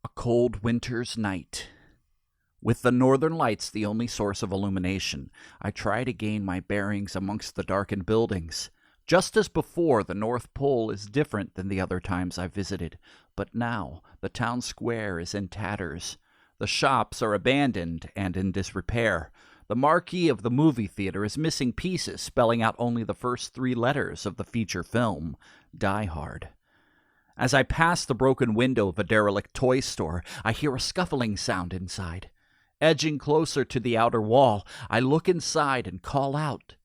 A cold winter's night. With the northern lights the only source of illumination, I try to gain my bearings amongst the darkened buildings. Just as before, the North Pole is different than the other times I visited, but now the town square is in tatters. The shops are abandoned and in disrepair. The marquee of the movie theater is missing pieces, spelling out only the first 3 letters of the feature film, Die Hard. As I pass the broken window of a derelict toy store, I hear a scuffling sound inside. Edging closer to the outer wall, I look inside and call out,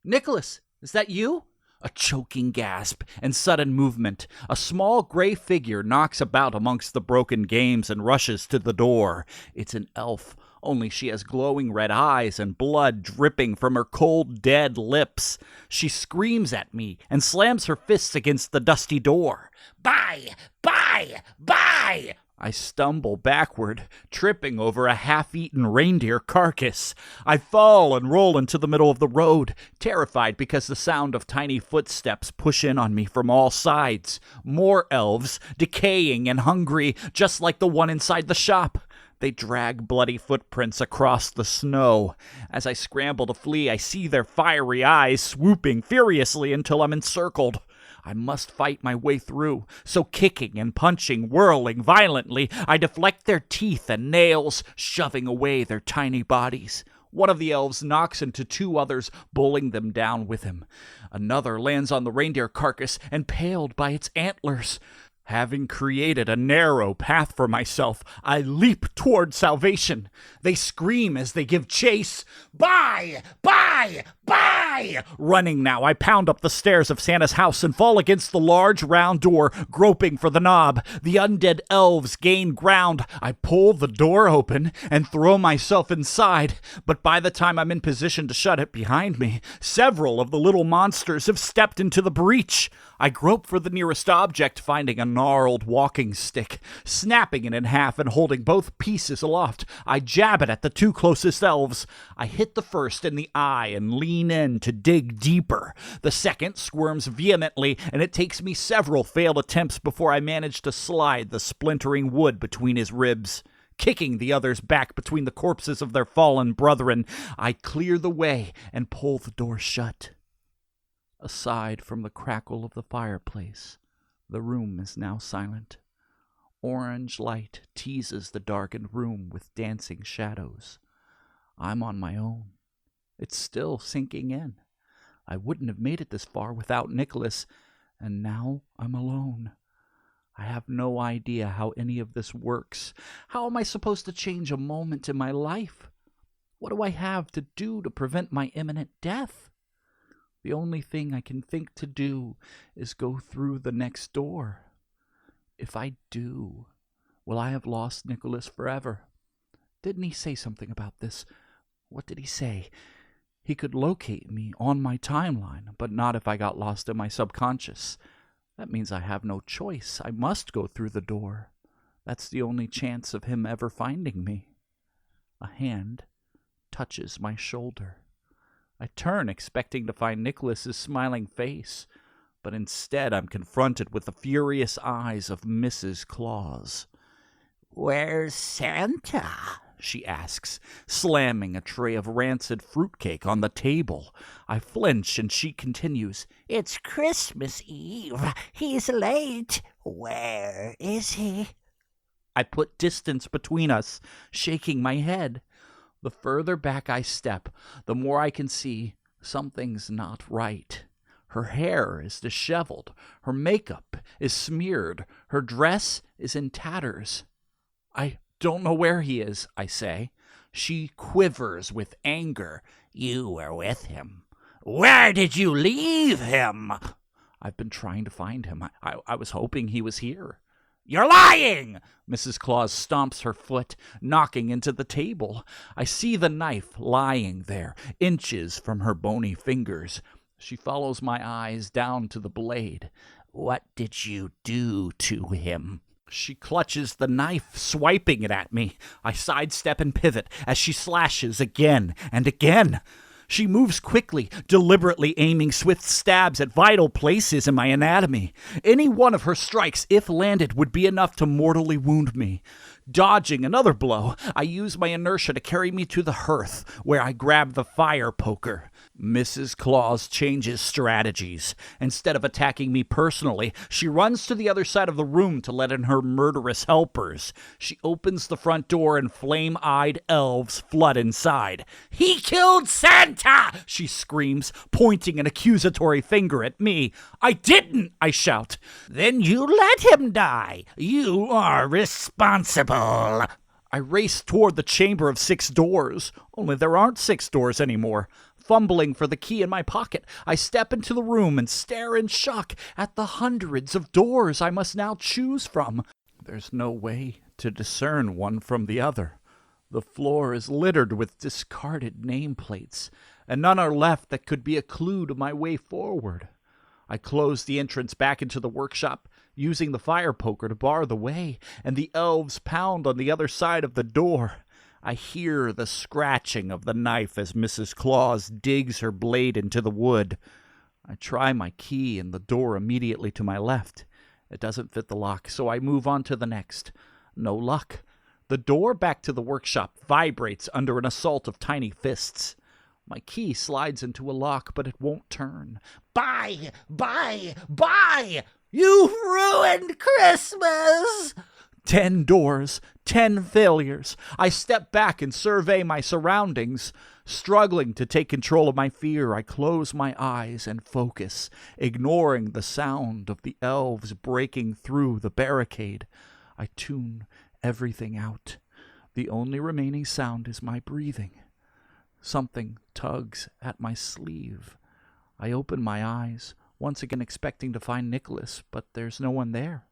"Nicholas, is that you?" A choking gasp and sudden movement. A small gray figure knocks about amongst the broken games and rushes to the door. It's an elf, only she has glowing red eyes and blood dripping from her cold, dead lips. She screams at me and slams her fists against the dusty door. "Bye! Bye! Bye!" I stumble backward, tripping over a half-eaten reindeer carcass. I fall and roll into the middle of the road, terrified because the sound of tiny footsteps push in on me from all sides. More elves, decaying and hungry, just like the one inside the shop. They drag bloody footprints across the snow. As I scramble to flee, I see their fiery eyes swooping furiously until I'm encircled. I must fight my way through, so kicking and punching, whirling violently, I deflect their teeth and nails, shoving away their tiny bodies. One of the elves knocks into 2 others, bowling them down with him. Another lands on the reindeer carcass, impaled by its antlers. Having created a narrow path for myself, I leap toward salvation. They scream as they give chase. "Bye! Bye! Bye!" Running now, I pound up the stairs of Santa's house and fall against the large round door, groping for the knob. The undead elves gain ground. I pull the door open and throw myself inside, but by the time I'm in position to shut it behind me, several of the little monsters have stepped into the breach. I grope for the nearest object, finding a gnarled walking stick. Snapping it in half and holding both pieces aloft, I jab it at the 2 closest elves. I hit the first in the eye and lean in to dig deeper. The second squirms vehemently, and it takes me several failed attempts before I manage to slide the splintering wood between his ribs. Kicking the others back between the corpses of their fallen brethren, I clear the way and pull the door shut. Aside from the crackle of the fireplace, the room is now silent. Orange light teases the darkened room with dancing shadows. I'm on my own. It's still sinking in. I wouldn't have made it this far without Nicholas, and now I'm alone. I have no idea how any of this works. How am I supposed to change a moment in my life? What do I have to do to prevent my imminent death? The only thing I can think to do is go through the next door. If I do, will I have lost Nicholas forever? Didn't he say something about this? What did he say? He could locate me on my timeline, but not if I got lost in my subconscious. That means I have no choice. I must go through the door. That's the only chance of him ever finding me. A hand touches my shoulder. I turn, expecting to find Nicholas's smiling face, but instead I'm confronted with the furious eyes of Mrs. Claus. "Where's Santa?" she asks, slamming a tray of rancid fruitcake on the table. I flinch, and she continues, "It's Christmas Eve. He's late. Where is he?" I put distance between us, shaking my head. The further back I step, the more I can see something's not right. Her hair is disheveled, her makeup is smeared, her dress is in tatters. "I don't know where he is," I say. She quivers with anger. "You were with him. Where did you leave him?" "I've been trying to find him. I was hoping he was here." "You're lying!" Mrs. Claus stomps her foot, knocking into the table. I see the knife lying there, inches from her bony fingers. She follows my eyes down to the blade. "What did you do to him?" She clutches the knife, swiping it at me. I sidestep and pivot as she slashes again and again. She moves quickly, deliberately aiming swift stabs at vital places in my anatomy. Any one of her strikes, if landed, would be enough to mortally wound me. Dodging another blow, I use my inertia to carry me to the hearth, where I grab the fire poker. Mrs. Claus changes strategies. Instead of attacking me personally, she runs to the other side of the room to let in her murderous helpers. She opens the front door and flame-eyed elves flood inside. "He killed Santa!" she screams, pointing an accusatory finger at me. "I didn't!" I shout. "Then you let him die. You are responsible." I race toward the chamber of 6 doors, only there aren't 6 doors anymore. Fumbling for the key in my pocket, I step into the room and stare in shock at the hundreds of doors I must now choose from. There's no way to discern one from the other. The floor is littered with discarded nameplates, and none are left that could be a clue to my way forward. I close the entrance back into the workshop, using the fire poker to bar the way, and the elves pound on the other side of the door. I hear the scratching of the knife as Mrs. Claus digs her blade into the wood. I try my key in the door immediately to my left. It doesn't fit the lock, so I move on to the next. No luck. The door back to the workshop vibrates under an assault of tiny fists. My key slides into a lock, but it won't turn. Bye! Bye! Bye! You've ruined Christmas! 10 doors, 10 failures. I step back and survey my surroundings. Struggling to take control of my fear, I close my eyes and focus, ignoring the sound of the elves breaking through the barricade. I tune everything out. The only remaining sound is my breathing. Something tugs at my sleeve. I open my eyes, once again expecting to find Nicholas, but there's no one there.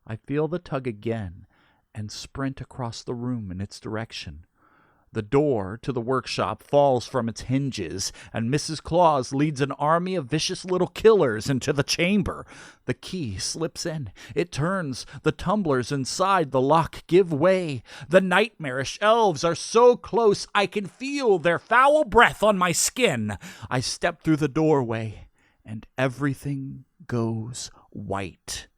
I feel the tug again and sprint across the room in its direction. The door to the workshop falls from its hinges, and Mrs. Claus leads an army of vicious little killers into the chamber. The key slips in. It turns. The tumblers inside the lock give way. The nightmarish elves are so close I can feel their foul breath on my skin. I step through the doorway, and everything goes white.